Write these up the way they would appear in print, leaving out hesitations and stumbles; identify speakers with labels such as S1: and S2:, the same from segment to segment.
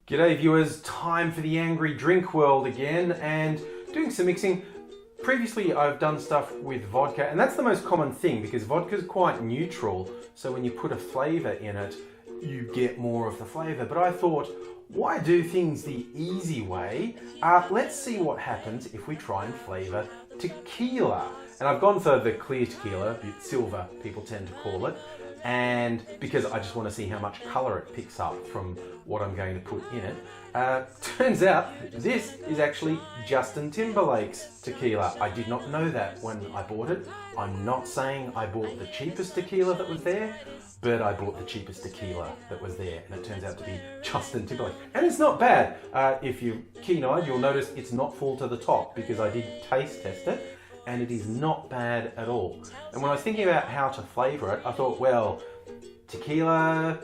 S1: G'day viewers, time for the Angry Drink World again and doing some mixing. Previously I've done stuff with vodka and that's the most common thing because vodka is quite neutral, so when you put a flavour in it you get more of the flavour. But I thought, why do things the easy way? Let's see what happens if we try and flavour tequila. And I've gone for the clear tequila, silver people tend to call it, and because I just want to see how much colour it picks up from what I'm going to put in it. Turns out this is actually Justin Timberlake's tequila. I did not know that when I bought it. I'm not saying I bought the cheapest tequila that was there, but I bought the cheapest tequila that was there, and it turns out to be Justin Timberlake. And it's not bad. If you're keen-eyed, you'll notice it's not full to the top because I did taste test it, and it is not bad at all. And when I was thinking about how to flavour it, I thought, well, tequila,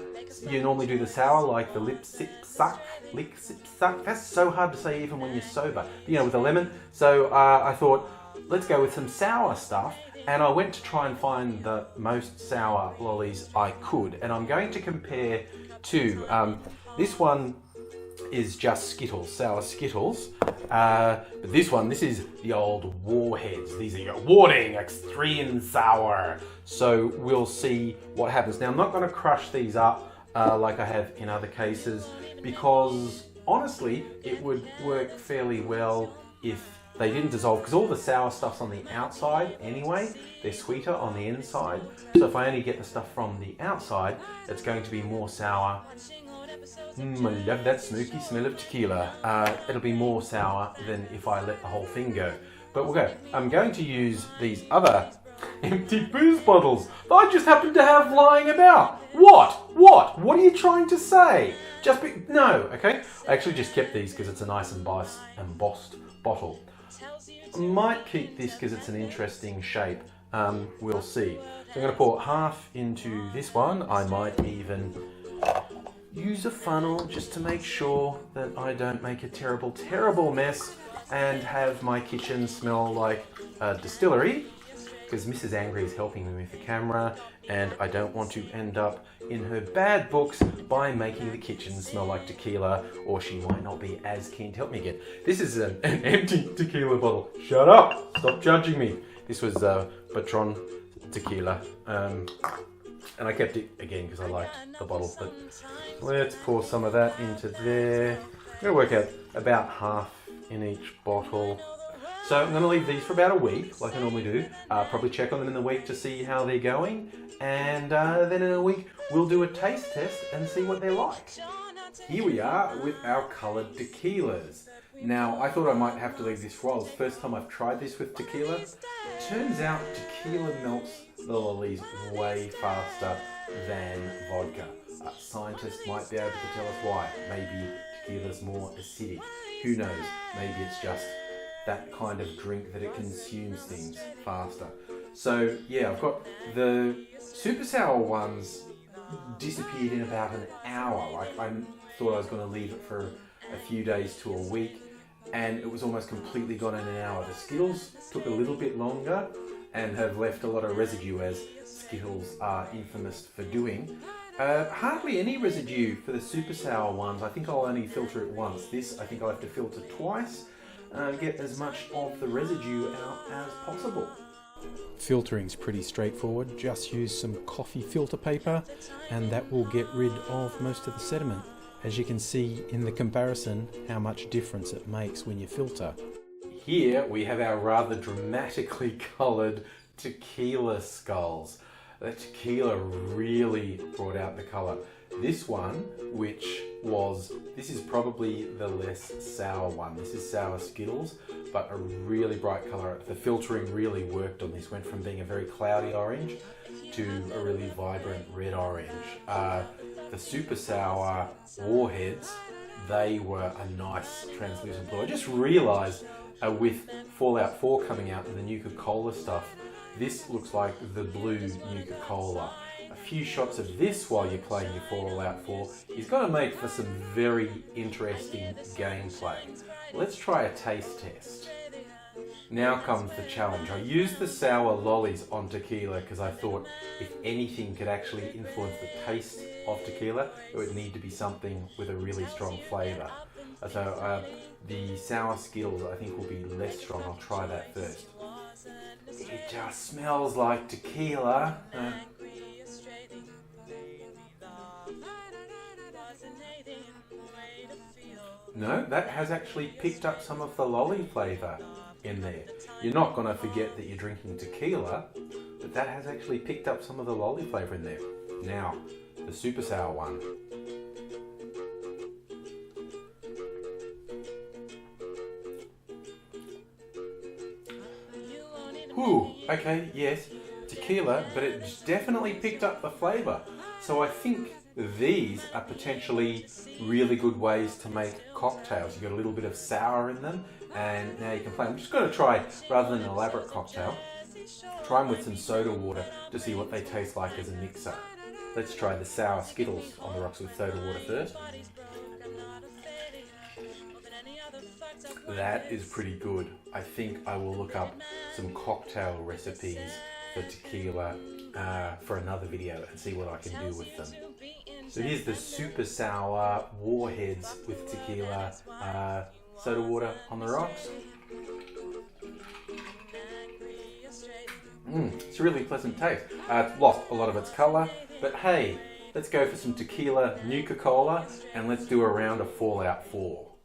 S1: you normally do the sour, like the lick, sip, suck. That's so hard to say even when you're sober, you know, with the lemon. So I thought, let's go with some sour stuff. And I went to try and find the most sour lollies I could. And I'm going to compare two. This one is just Skittles, sour Skittles. But this is the old Warheads. These are your warning, extreme sour. So we'll see what happens. Now I'm not going to crush these up like I have in other cases because honestly it would work fairly well if they didn't dissolve, because all the sour stuff's on the outside anyway. They're sweeter on the inside. So if I only get the stuff from the outside, it's going to be more sour. I love that smoky smell of tequila. It'll be more sour than if I let the whole thing go. But we'll go. I'm going to use these other empty booze bottles that I just happen to have lying about. What are you trying to say? No, okay? I actually just kept these because it's a nice embossed bottle. I might keep this because it's an interesting shape. We'll see. So I'm going to pour half into this one. I might even use a funnel just to make sure that I don't make a terrible mess and have my kitchen smell like a distillery, because Mrs. Angry is helping me with the camera and I don't want to end up in her bad books by making the kitchen smell like tequila, or she might not be as keen to help me again. This is an empty tequila bottle. Shut up! Stop judging me. This was Patron tequila. And I kept it again because I liked the bottle. But let's pour some of that into there. I'm going to work out about half in each bottle. So I'm going to leave these for about a week, like I normally do. Probably check on them in the week to see how they're going. And then in a week, we'll do a taste test and see what they're like. Here we are with our coloured tequilas. Now, I thought I might have to leave this for a while. It's the first time I've tried this with tequila. Turns out tequila melts the lollies way faster than vodka. Scientists might be able to tell us why. Maybe tequila's more acidic. Who knows? Maybe it's just that kind of drink that it consumes things faster. So yeah, I've got the super sour ones disappeared in about an hour. Like I thought I was going to leave it for a few days to a week, and it was almost completely gone in an hour. The Skittles took a little bit longer and have left a lot of residue, as Skittles are infamous for doing. Hardly any residue for the super sour ones. I think I'll only filter it once. This, I think I'll have to filter twice. Get as much of the residue out as possible. Filtering's pretty straightforward. Just use some coffee filter paper and that will get rid of most of the sediment. As you can see in the comparison how much difference it makes when you filter. Here we have our rather dramatically coloured tequila skulls. The tequila really brought out the colour. This one, this is probably the less sour one. This is sour Skittles, but a really bright colour. The filtering really worked on this. Went from being a very cloudy orange to a really vibrant red orange. The super sour Warheads, they were a nice translucent blue. I just realised with Fallout 4 coming out and the Nuka Cola stuff, this looks like the blue Nuka Cola. A few shots of this while you're playing your Fallout 4 is going to make for some very interesting gameplay. Let's try a taste test. Now comes the challenge. I used the sour lollies on tequila because I thought if anything could actually influence the taste of tequila, it would need to be something with a really strong flavour. So the sour Skittles I think will be less strong. I'll try that first. It just smells like tequila. No, that has actually picked up some of the lolly flavour in there. You're not going to forget that you're drinking tequila, but that has actually picked up some of the lolly flavour in there. Now, the super sour one. Ooh, okay, yes, tequila, but it's definitely picked up the flavour. So I think these are potentially really good ways to make cocktails. You've got a little bit of sour in them, and now you can play. I'm just going to try, rather than an elaborate cocktail, try them with some soda water to see what they taste like as a mixer. Let's try the sour Skittles on the rocks with soda water first. That is pretty good. I think I will look up some cocktail recipes for tequila for another video and see what I can do with them. So here's the super sour warheads with tequila, soda water on the rocks. It's a really pleasant taste. It's lost a lot of its colour, but hey, let's go for some tequila Nuka Cola and let's do a round of Fallout 4.